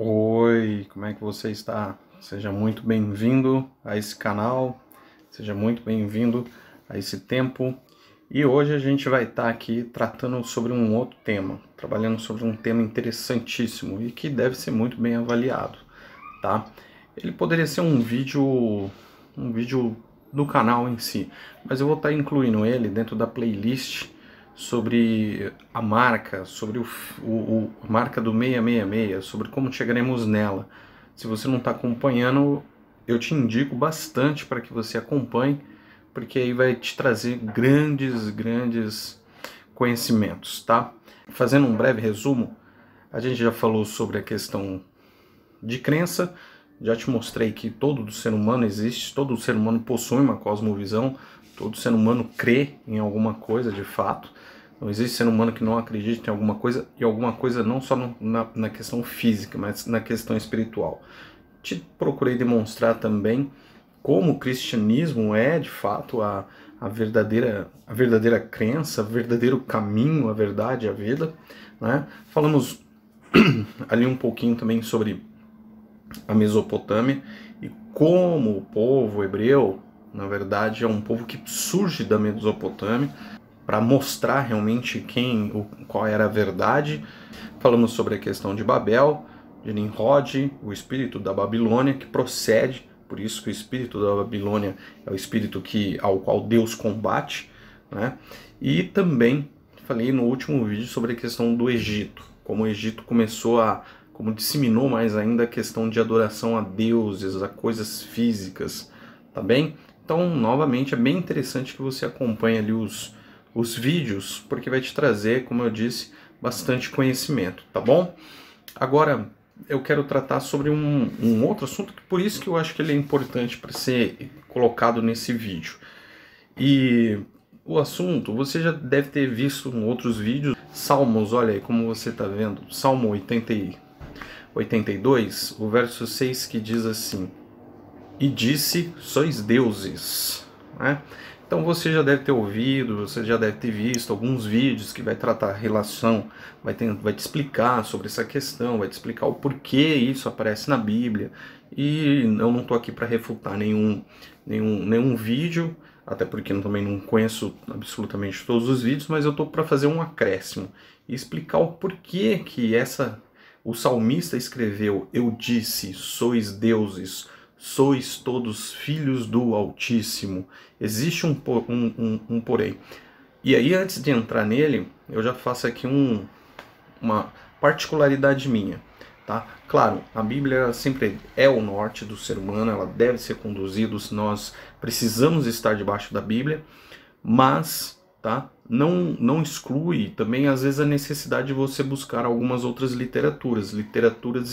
Oi, como é que você está? Seja muito bem-vindo a esse canal, seja muito bem-vindo a esse tempo. E hoje a gente vai estar aqui tratando sobre um outro tema, trabalhando sobre um tema interessantíssimo e que deve ser muito bem avaliado, tá? Ele poderia ser um vídeo do canal em si, mas eu vou estar incluindo ele dentro da playlist sobre a marca, sobre a marca do 666, sobre como chegaremos nela. Se você não está acompanhando, eu te indico bastante para que você acompanhe, porque aí vai te trazer grandes conhecimentos, tá? Fazendo um breve resumo, a gente já falou sobre a questão de crença, já te mostrei que todo ser humano existe, todo ser humano possui uma cosmovisão, todo ser humano crê em alguma coisa de fato. Não existe ser humano que não acredite em alguma coisa, e alguma coisa não só na questão física, mas na questão espiritual. Te procurei demonstrar também como o cristianismo é de fato a verdadeira crença, o verdadeiro caminho, a verdade, a vida, né? Falamos ali um pouquinho também sobre a Mesopotâmia e como o povo hebreu, na verdade, é um povo que surge da Mesopotâmia para mostrar realmente qual era a verdade. Falamos sobre a questão de Babel, de Nimrod, o espírito da Babilônia que procede, por isso que o espírito da Babilônia é o espírito ao qual Deus combate, né? E também falei no último vídeo sobre a questão do Egito, como o Egito como disseminou mais ainda a questão de adoração a deuses, a coisas físicas, tá bem? Então, novamente, é bem interessante que você acompanhe ali os vídeos, porque vai te trazer, como eu disse, bastante conhecimento, tá bom? Agora, eu quero tratar sobre um outro assunto, que por isso que eu acho que ele é importante para ser colocado nesse vídeo. E o assunto, você já deve ter visto em outros vídeos, Salmos, olha aí como você está vendo, Salmo 82, o verso 6 que diz assim: E disse, sois deuses, né? Então você já deve ter ouvido, você já deve ter visto alguns vídeos que vai tratar a relação, vai te explicar sobre essa questão, vai te explicar o porquê isso aparece na Bíblia. E eu não estou aqui para refutar nenhum vídeo, até porque eu também não conheço absolutamente todos os vídeos, mas eu estou para fazer um acréscimo e explicar o porquê que o salmista escreveu: Eu disse, sois deuses, sois todos filhos do Altíssimo. Existe um porém. E aí, antes de entrar nele, eu já faço aqui uma particularidade minha. Tá? Claro, a Bíblia sempre é o norte do ser humano, ela deve ser conduzida, nós precisamos estar debaixo da Bíblia, mas tá? Não exclui também, às vezes, a necessidade de você buscar algumas outras literaturas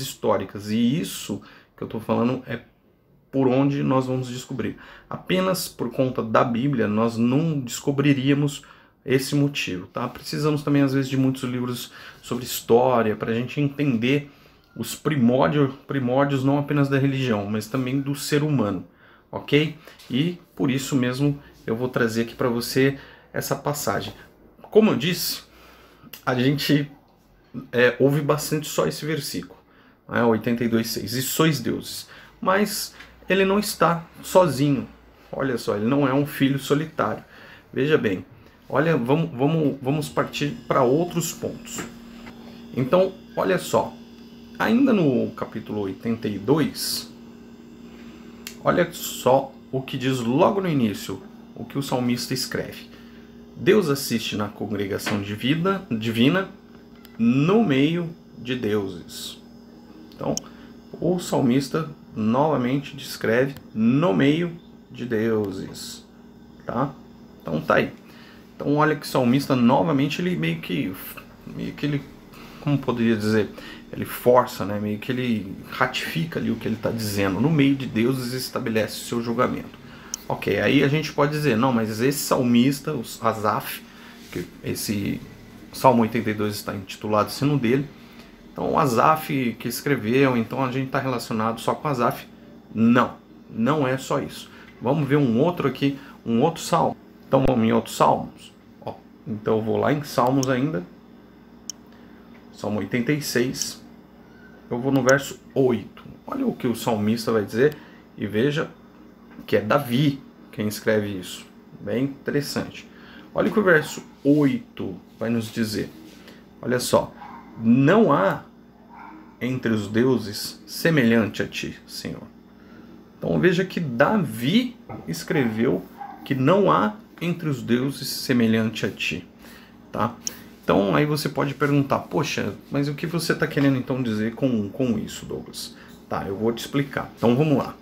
históricas. E isso que eu estou falando é por onde nós vamos descobrir. Apenas por conta da Bíblia nós não descobriríamos esse motivo, tá? Precisamos também às vezes de muitos livros sobre história para a gente entender os primórdios não apenas da religião, mas também do ser humano, ok? E por isso mesmo eu vou trazer aqui para você essa passagem. Como eu disse, a gente ouve bastante só esse versículo, né, 82:6, e sois deuses, mas ele não está sozinho. Olha só, ele não é um filho solitário. Veja bem, olha, vamos partir para outros pontos. Então, olha só, ainda no capítulo 82, olha só o que diz logo no início, o que o salmista escreve. Deus assiste na congregação divina no meio de deuses. Então, o salmista novamente descreve no meio de deuses, tá? Então tá aí. Então olha que o salmista novamente ele meio que ele, como poderia dizer, ele força, né? Meio que ele ratifica ali o que ele está dizendo. No meio de deuses estabelece o seu julgamento. Ok, aí a gente pode dizer, não, mas esse salmista, o Asaf, que esse Salmo 82 está intitulado sendo dele. Então o Asaf que escreveu, então a gente está relacionado só com Asaf? Não, não é só isso. Vamos ver um outro aqui, um outro salmo. Então vamos em outros salmos. Ó, então eu vou lá em Salmos ainda. Salmo 86. eu vou no verso 8. Olha o que o salmista vai dizer e veja que é Davi quem escreve isso. Bem interessante. Olha o que o verso 8 vai nos dizer. Olha só. Não há entre os deuses semelhante a ti, Senhor. Então veja que Davi escreveu que não há entre os deuses semelhante a ti. Tá? Então aí você pode perguntar, poxa, mas o que você está querendo então dizer com isso, Douglas? Tá, eu vou te explicar. Então vamos lá.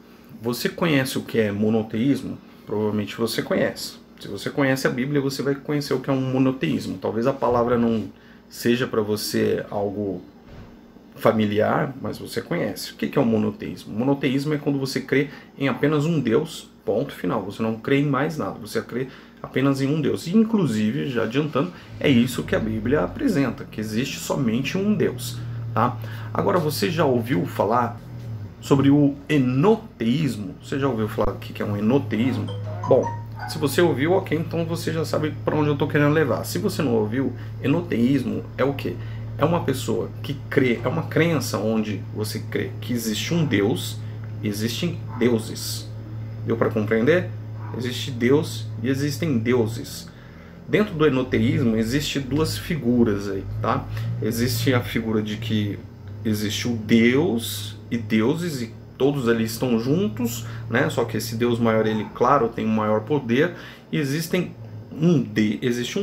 Você conhece o que é monoteísmo? Provavelmente você conhece. Se você conhece a Bíblia, você vai conhecer o que é um monoteísmo. Talvez a palavra não seja para você algo familiar, mas você conhece. O que é o monoteísmo? O monoteísmo é quando você crê em apenas um Deus, ponto final. Você não crê em mais nada, você crê apenas em um Deus. E, inclusive, já adiantando, é isso que a Bíblia apresenta, que existe somente um Deus. Tá? Agora, você já ouviu falar sobre o enoteísmo? Você já ouviu falar o que é um enoteísmo? Bom, se você ouviu, ok, então você já sabe para onde eu estou querendo levar. Se você não ouviu, enoteísmo é o quê? É uma pessoa que crê, é uma crença onde você crê que existe um Deus, existem deuses. Deu para compreender? Existe Deus e existem deuses. Dentro do enoteísmo existe duas figuras aí, tá? Existe a figura de que existe o Deus e deuses e todos ali estão juntos, né? Só que esse Deus maior, ele, claro, tem um maior poder. E existe um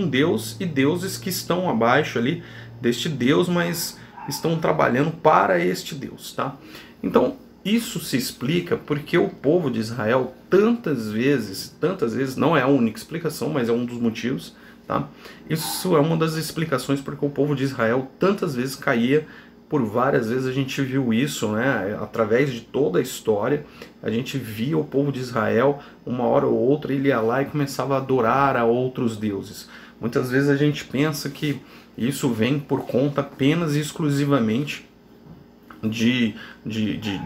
Deus e deuses que estão abaixo ali deste Deus, mas estão trabalhando para este Deus, tá? Então, isso se explica porque o povo de Israel tantas vezes, não é a única explicação, mas é um dos motivos, tá? Isso é uma das explicações porque o povo de Israel tantas vezes caía. Por várias vezes a gente viu isso, né? Através de toda a história, a gente via o povo de Israel, uma hora ou outra, ele ia lá e começava a adorar a outros deuses. Muitas vezes a gente pensa que isso vem por conta apenas e exclusivamente de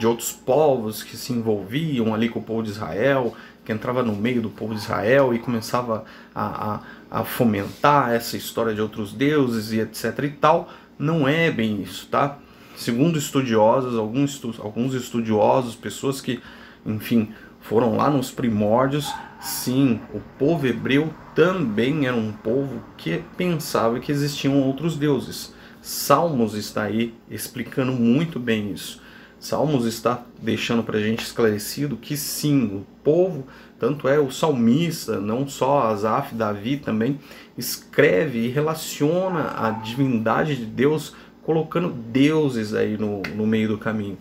outros povos que se envolviam ali com o povo de Israel, que entrava no meio do povo de Israel e começava a fomentar essa história de outros deuses e etc e tal. Não é bem isso, tá? Segundo estudiosos, alguns estudiosos, pessoas que, enfim, foram lá nos primórdios, sim, o povo hebreu também era um povo que pensava que existiam outros deuses. Salmos está aí explicando muito bem isso. Salmos está deixando para a gente esclarecido que sim, o povo, tanto é o salmista, não só Asaf, Davi também, escreve e relaciona a divindade de Deus colocando deuses aí no meio do caminho,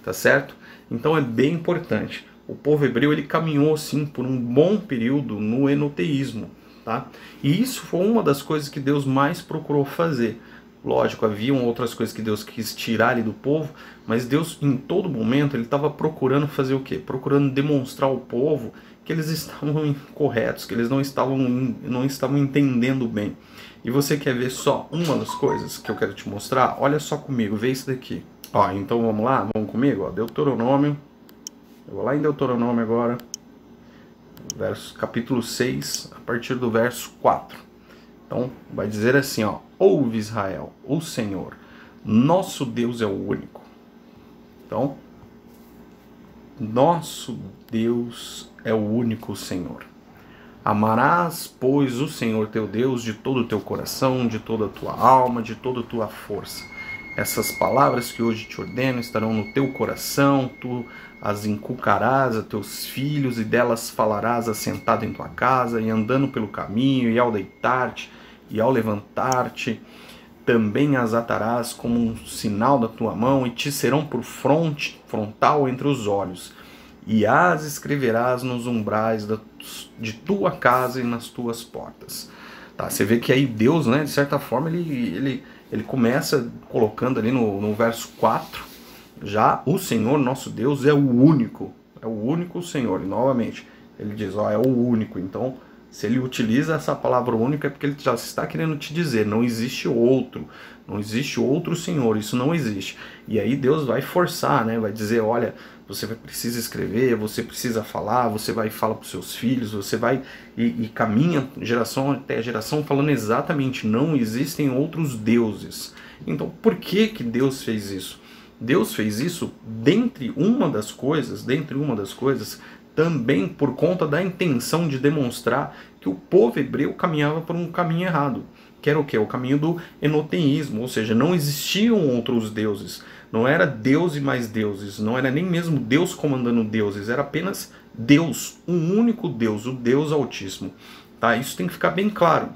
tá certo? Então é bem importante. O povo hebreu, ele caminhou sim por um bom período no enoteísmo, tá? E isso foi uma das coisas que Deus mais procurou fazer. Lógico, haviam outras coisas que Deus quis tirar ali do povo, mas Deus, em todo momento, ele estava procurando fazer o quê? Procurando demonstrar ao povo que eles estavam incorretos, que eles não estavam entendendo bem. E você quer ver só uma das coisas que eu quero te mostrar? Olha só comigo, vê isso daqui. Ó, então vamos lá, vamos comigo, ó, Deuteronômio. Eu vou lá em Deuteronômio agora, capítulo 6, a partir do verso 4. Então, vai dizer assim, ó: ouve Israel, o Senhor, nosso Deus é o único. Então, nosso Deus é o único Senhor. Amarás, pois, o Senhor teu Deus de todo o teu coração, de toda a tua alma, de toda a tua força. Essas palavras que hoje te ordeno estarão no teu coração, tu as inculcarás a teus filhos, e delas falarás assentado em tua casa, e andando pelo caminho, e ao deitar-te, e ao levantar-te. Também as atarás como um sinal da tua mão, e te serão por frontal entre os olhos. E as escreverás nos umbrais de tua casa e nas tuas portas. Tá, você vê que aí Deus, né, de certa forma, ele começa colocando ali no verso 4, já o Senhor, nosso Deus, é o único Senhor. E novamente, ele diz, ó, é o único. Então, se ele utiliza essa palavra único, é porque ele já está querendo te dizer, não existe outro Senhor, isso não existe. E aí Deus vai forçar, né, vai dizer, olha, você precisa escrever, você precisa falar, você vai falar para os seus filhos, você vai e caminha geração até geração falando exatamente, não existem outros deuses. Então, por que Deus fez isso? Deus fez isso, dentre uma das coisas, também por conta da intenção de demonstrar que o povo hebreu caminhava por um caminho errado, que era o quê? O caminho do enoteísmo, ou seja, não existiam outros deuses, não era Deus e mais deuses, não era nem mesmo Deus comandando deuses, era apenas Deus, um único Deus, o Deus Altíssimo. Tá? Isso tem que ficar bem claro.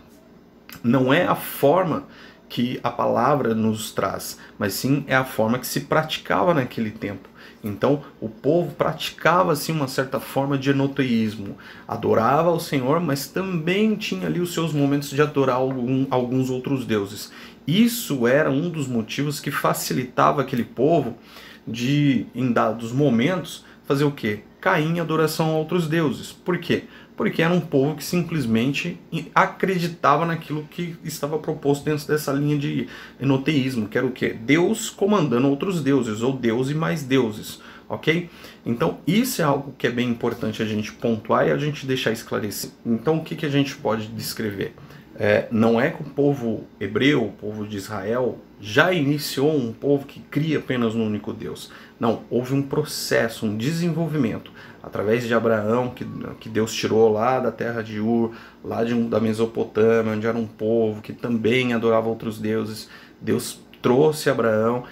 Não é a forma que a palavra nos traz, mas sim é a forma que se praticava naquele tempo. Então o povo praticava assim uma certa forma de enoteísmo, adorava ao Senhor, mas também tinha ali os seus momentos de adorar alguns outros deuses. Isso era um dos motivos que facilitava aquele povo de, em dados momentos, fazer o quê? Cair em adoração a outros deuses. Por quê? Porque era um povo que simplesmente acreditava naquilo que estava proposto dentro dessa linha de enoteísmo, que era o quê? Deus comandando outros deuses, ou Deus e mais deuses, ok? Então isso é algo que é bem importante a gente pontuar e a gente deixar esclarecido. Então o que a gente pode descrever? Não é que o povo hebreu, o povo de Israel, já iniciou um povo que cria apenas no único Deus. Não, houve um processo, um desenvolvimento, através de Abraão, que Deus tirou lá da terra de Ur, lá da Mesopotâmia, onde era um povo que também adorava outros deuses. Deus trouxe Abraão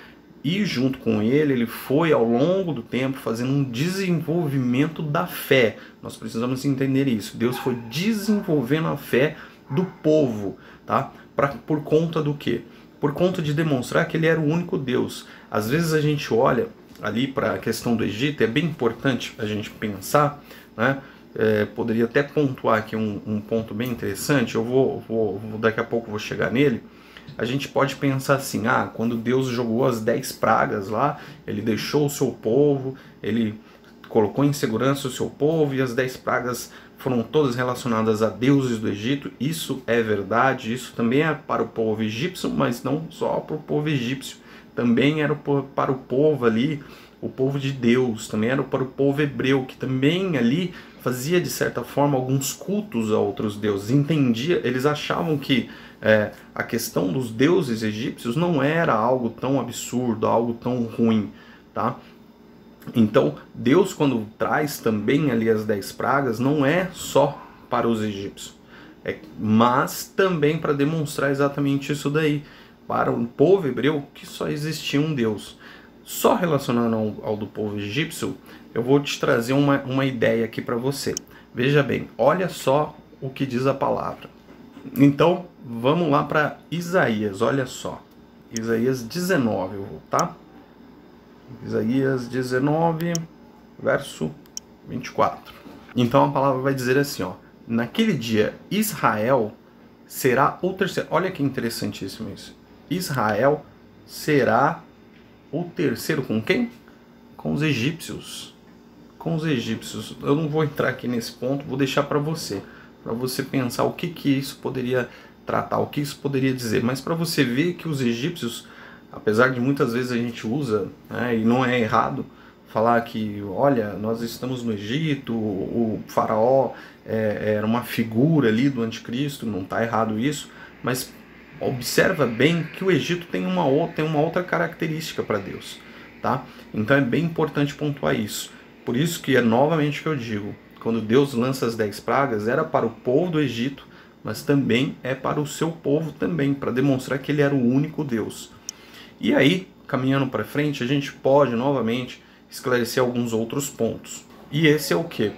e junto com ele foi ao longo do tempo fazendo um desenvolvimento da fé. Nós precisamos entender isso. Deus foi desenvolvendo a fé do povo, tá? Por conta do quê? Por conta de demonstrar que ele era o único Deus. Às vezes a gente olha ali para a questão do Egito, é bem importante a gente pensar, né? Poderia até pontuar aqui um ponto bem interessante, daqui a pouco vou chegar nele. A gente pode pensar assim, quando Deus jogou as 10 pragas lá, ele deixou o seu povo, ele colocou em segurança o seu povo e as 10 pragas foram todas relacionadas a deuses do Egito. Isso é verdade, isso também é para o povo egípcio, mas não só para o povo egípcio, também era para o povo ali, o povo de Deus, também era para o povo hebreu, que também ali fazia de certa forma alguns cultos a outros deuses. Eles achavam que a questão dos deuses egípcios não era algo tão absurdo, algo tão ruim, tá? Então, Deus, quando traz também ali as 10 pragas, não é só para os egípcios, mas também para demonstrar exatamente isso daí, para o povo hebreu, que só existia um Deus. Só relacionando ao do povo egípcio, eu vou te trazer uma ideia aqui para você. Veja bem, olha só o que diz a palavra. Então, vamos lá para Isaías, olha só. Isaías 19, eu vou, tá? Isaías 19, verso 24. Então a palavra vai dizer assim, ó: naquele dia Israel será o terceiro. Olha que interessantíssimo isso. Israel será o terceiro com quem? Com os egípcios. Com os egípcios. Eu não vou entrar aqui nesse ponto, vou deixar para você pensar o que isso poderia tratar, o que isso poderia dizer. Mas para você ver que os egípcios, apesar de muitas vezes a gente usa, né, e não é errado, falar que, olha, nós estamos no Egito, o faraó era uma figura ali do anticristo, não está errado isso, mas observa bem que o Egito tem uma outra característica para Deus, tá? Então é bem importante pontuar isso. Por isso que novamente que eu digo, quando Deus lança as 10 pragas, era para o povo do Egito, mas também é para o seu povo também, para demonstrar que ele era o único Deus. E aí, caminhando para frente, a gente pode novamente esclarecer alguns outros pontos. E esse é o quê?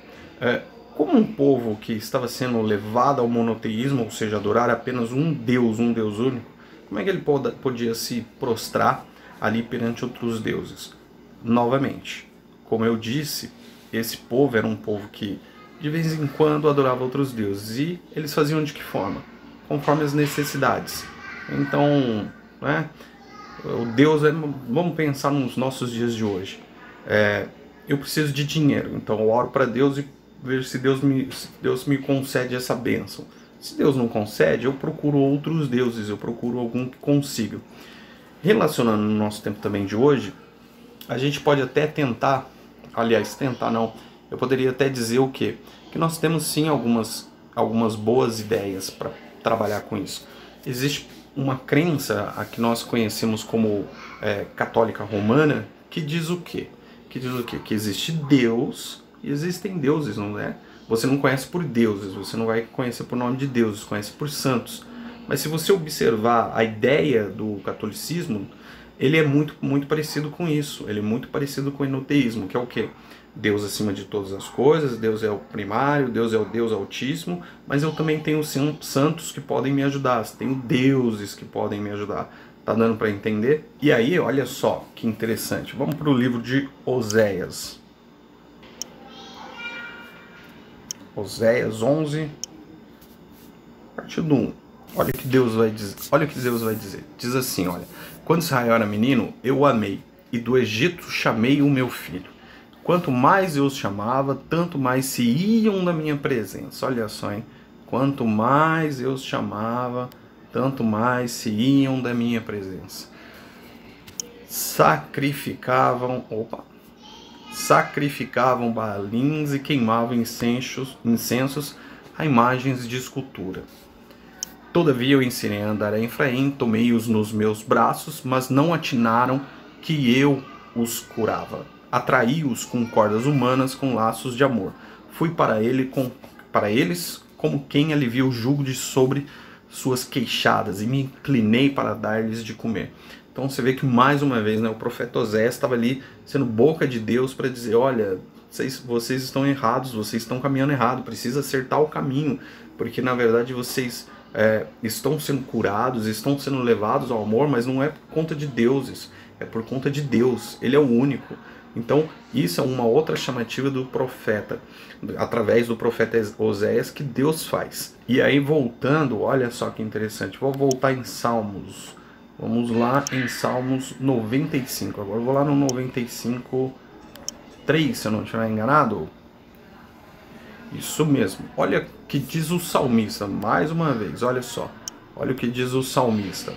Como um povo que estava sendo levado ao monoteísmo, ou seja, adorar apenas um Deus único, como é que ele podia se prostrar ali perante outros deuses? Novamente, como eu disse, esse povo era um povo que de vez em quando adorava outros deuses. E eles faziam de que forma? Conforme as necessidades. Então, né, o Deus vamos pensar nos nossos dias de hoje. Eu preciso de dinheiro, então eu oro para Deus e vejo se Deus me concede essa bênção. Se Deus não concede, eu procuro outros deuses, eu procuro algum que consiga. Relacionando no nosso tempo também de hoje, a gente pode até tentar não, eu poderia até dizer o quê? Que nós temos sim algumas boas ideias para trabalhar com isso. Existe uma crença a que nós conhecemos como católica romana, que diz o quê? Que diz o quê? Que existe Deus e existem deuses, não é? Você não conhece por deuses, você não vai conhecer por nome de deuses, conhece por santos. Mas se você observar a ideia do catolicismo, ele é muito parecido com isso. Ele é muito parecido com o enoteísmo, que é o quê? Deus acima de todas as coisas, Deus é o primário, Deus é o Deus Altíssimo, mas eu também tenho santos que podem me ajudar, tenho deuses que podem me ajudar. Tá dando para entender? E aí, olha só que interessante. Vamos para o livro de Oséias. Oséias 11, parte do 1. Olha o que Deus vai dizer. Olha o que Deus vai dizer. Diz assim, olha: quando Israel era menino, eu o amei, e do Egito chamei o meu filho. Quanto mais eu os chamava, tanto mais se iam da minha presença. Olha só, hein? Quanto mais eu os chamava, tanto mais se iam da minha presença. Sacrificavam baalins e queimavam incensos a imagens de escultura. Todavia eu ensinei a andar a Efraim, tomei-os nos meus braços, mas não atinaram que eu os curava. Atraí-os com cordas humanas, com laços de amor. Fui para eles como quem alivia o jugo de sobre suas queixadas, e me inclinei para dar-lhes de comer. Então você vê que mais uma vez, né, o profeta Oséias estava ali sendo boca de Deus para dizer: olha, vocês estão errados, vocês estão caminhando errado, precisa acertar o caminho, porque na verdade vocês estão sendo curados, estão sendo levados ao amor, mas não é por conta de deuses, é por conta de Deus. Ele é o único. Então isso é uma outra chamativa do profeta, através do profeta Oséias, que Deus faz. E aí voltando, olha só que interessante, vou voltar em Salmos. Vamos lá em Salmos 95. Agora eu vou lá no 95, 3, se eu não estiver enganado. Isso mesmo. Olha o que diz o salmista, mais uma vez, olha só. Olha o que diz o salmista.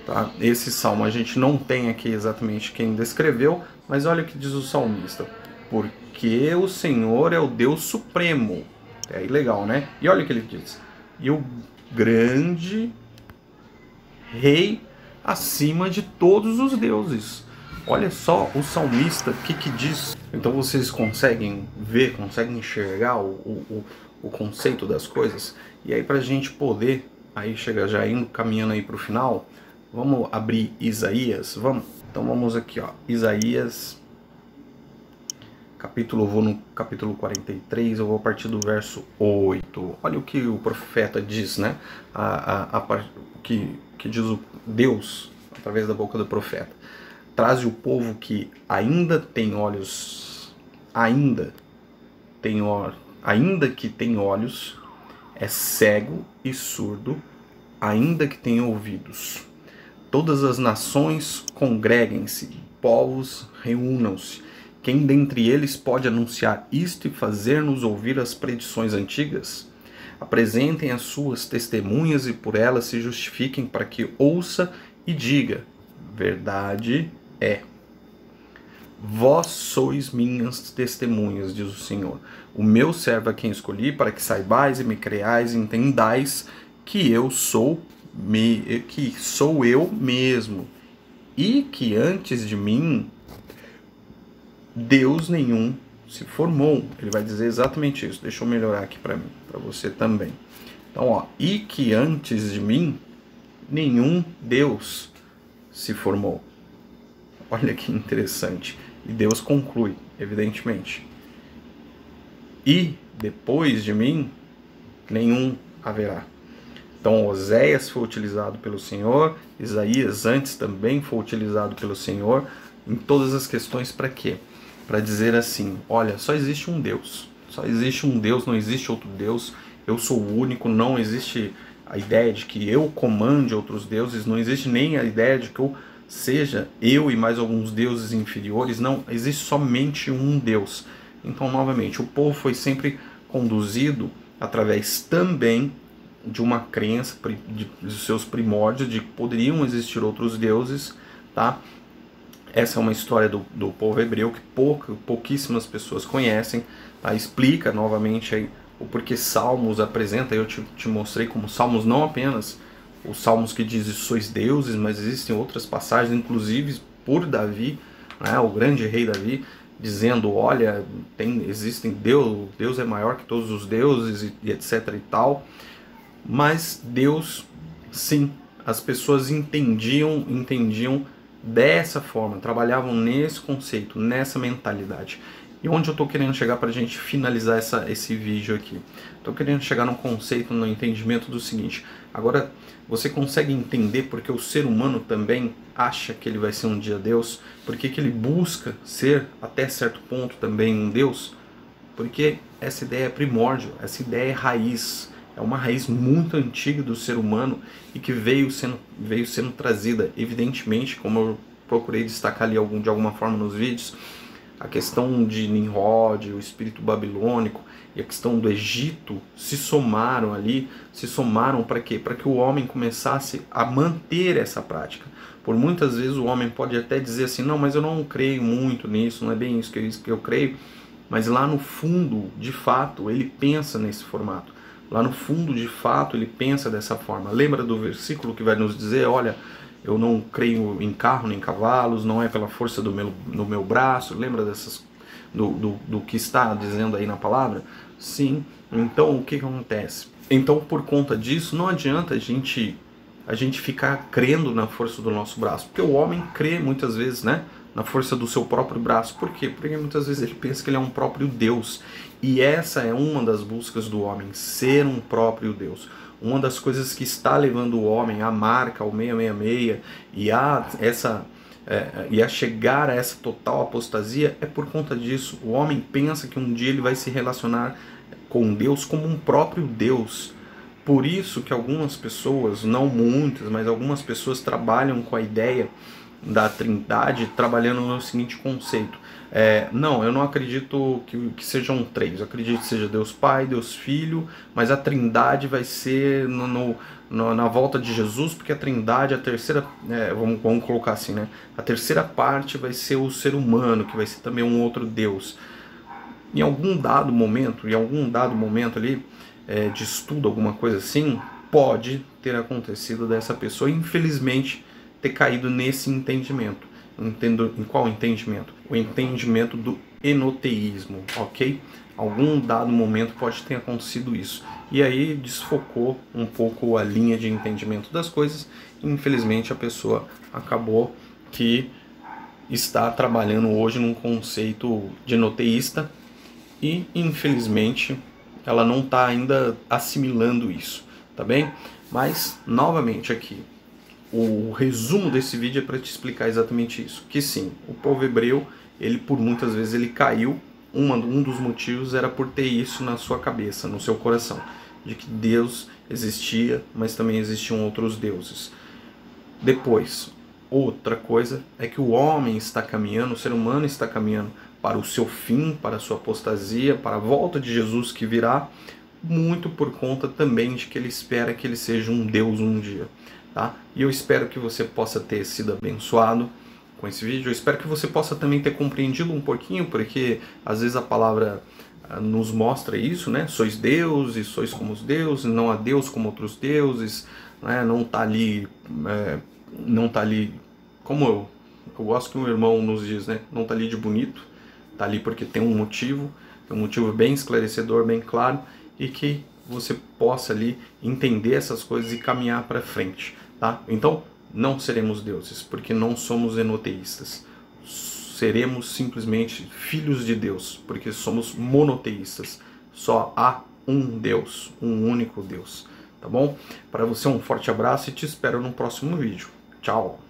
Tá? Esse salmo a gente não tem aqui exatamente quem descreveu, mas olha o que diz o salmista. Porque o Senhor é o Deus supremo. É legal, né? E olha o que ele diz. E o grande Rei acima de todos os deuses. Olha só o salmista, o que diz. Então vocês conseguem ver, conseguem enxergar o conceito das coisas. E aí, para a gente poder aí chegar já indo caminhando aí para o final, vamos abrir Isaías. Vamos. Então vamos aqui, ó, Isaías capítulo, vou no capítulo 43, eu vou a partir do verso 8. Olha o que o profeta diz, né? Que diz o Deus através da boca do profeta. Traze o povo que ainda tem olhos, ainda que tem olhos, é cego e surdo, ainda que tem ouvidos. Todas as nações congreguem-se, povos reúnam-se. Quem dentre eles pode anunciar isto e fazer-nos ouvir as predições antigas? Apresentem as suas testemunhas e por elas se justifiquem, para que ouça e diga: verdade é. Vós sois minhas testemunhas, diz o Senhor, o meu servo a quem escolhi, para que saibais e me creais e entendais que sou eu mesmo, e que antes de mim Deus nenhum se formou. Ele vai dizer exatamente isso. Deixa eu melhorar aqui para mim, para você também. Então, ó, e que antes de mim nenhum Deus se formou. Olha que interessante. E Deus conclui, evidentemente. E depois de mim nenhum haverá. Então Oséias foi utilizado pelo Senhor, Isaías antes também foi utilizado pelo Senhor, em todas as questões. Para quê? Para dizer assim: olha, só existe um Deus, não existe outro Deus, eu sou o único, não existe a ideia de que eu comande outros deuses, não existe nem a ideia de que eu seja eu e mais alguns deuses inferiores, não, existe somente um Deus. Então, novamente, o povo foi sempre conduzido através também de uma crença, dos seus primórdios, de que poderiam existir outros deuses, tá? Essa é uma história do povo hebreu que pouquíssimas pessoas conhecem, tá? Explica novamente aí o porquê Salmos apresenta. Eu te mostrei como Salmos não apenas os salmos que dizem sois deuses, mas existem outras passagens, inclusive por Davi, né, o grande rei Davi, dizendo, olha, existem Deus é maior que todos os deuses e etc e tal. Mas Deus, sim, as pessoas entendiam dessa forma, trabalhavam nesse conceito, nessa mentalidade. E onde eu estou querendo chegar para a gente finalizar esse vídeo aqui? Estou querendo chegar num conceito, no entendimento do seguinte. Agora, você consegue entender porque o ser humano também acha que ele vai ser um dia Deus? Porque que ele busca ser, até certo ponto, também um Deus? Porque essa ideia é primórdio, essa ideia é raiz. É uma raiz muito antiga do ser humano e que veio sendo trazida, evidentemente, como eu procurei destacar ali de alguma forma nos vídeos, a questão de Nimrod, o espírito babilônico e a questão do Egito se somaram para quê? Para que o homem começasse a manter essa prática. Por muitas vezes o homem pode até dizer assim, não, mas eu não creio muito nisso, não é bem isso que eu creio, mas lá no fundo, de fato, ele pensa nesse formato. Lá no fundo, de fato, ele pensa dessa forma. Lembra do versículo que vai nos dizer, olha, eu não creio em carro nem em cavalos, não é pela força do meu braço. Lembra do que está dizendo aí na palavra? Sim. Então, o que acontece? Então, por conta disso, não adianta a gente ficar crendo na força do nosso braço. Porque o homem crê muitas vezes, né, na força do seu próprio braço. Por quê? Porque muitas vezes ele pensa que ele é um próprio Deus. E essa é uma das buscas do homem, ser um próprio Deus. Uma das coisas que está levando o homem à marca, ao 666, e a chegar a essa total apostasia é por conta disso. O homem pensa que um dia ele vai se relacionar com Deus como um próprio Deus. Por isso que algumas pessoas, não muitas, mas algumas pessoas trabalham com a ideia da Trindade, trabalhando no seguinte conceito. Não, eu não acredito que sejam três. Eu acredito que seja Deus Pai, Deus Filho, mas a Trindade vai ser na volta de Jesus, porque a Trindade, a terceira, vamos colocar assim, né? A terceira parte vai ser o ser humano, que vai ser também um outro Deus. Em algum dado momento ali, de estudo, alguma coisa assim, pode ter acontecido dessa pessoa, infelizmente, ter caído nesse entendimento. Em qual entendimento? O entendimento do enoteísmo, ok? Algum dado momento pode ter acontecido isso. E aí desfocou um pouco a linha de entendimento das coisas e infelizmente a pessoa acabou que está trabalhando hoje num conceito de enoteísta e infelizmente ela não está ainda assimilando isso, tá bem? Mas, novamente aqui, o resumo desse vídeo é para te explicar exatamente isso. Que sim, o povo hebreu, ele por muitas vezes ele caiu, um dos motivos era por ter isso na sua cabeça, no seu coração, de que Deus existia, mas também existiam outros deuses. Depois, outra coisa é que o homem está caminhando, o ser humano está caminhando para o seu fim, para a sua apostasia, para a volta de Jesus que virá, muito por conta também de que ele espera que ele seja um Deus um dia. Tá? E eu espero que você possa ter sido abençoado com esse vídeo. Eu espero que você possa também ter compreendido um pouquinho, porque às vezes a palavra nos mostra isso, né? Sois deuses, sois como os deuses, não há Deus como outros deuses, né? Não está ali, como eu gosto que um irmão nos diz, né? Não está ali de bonito, está ali porque tem um motivo bem esclarecedor, bem claro, e que você possa ali entender essas coisas e caminhar para frente, tá? Então, não seremos deuses, porque não somos enoteístas. Seremos simplesmente filhos de Deus, porque somos monoteístas. Só há um Deus, um único Deus, tá bom? Para você um forte abraço e te espero no próximo vídeo. Tchau!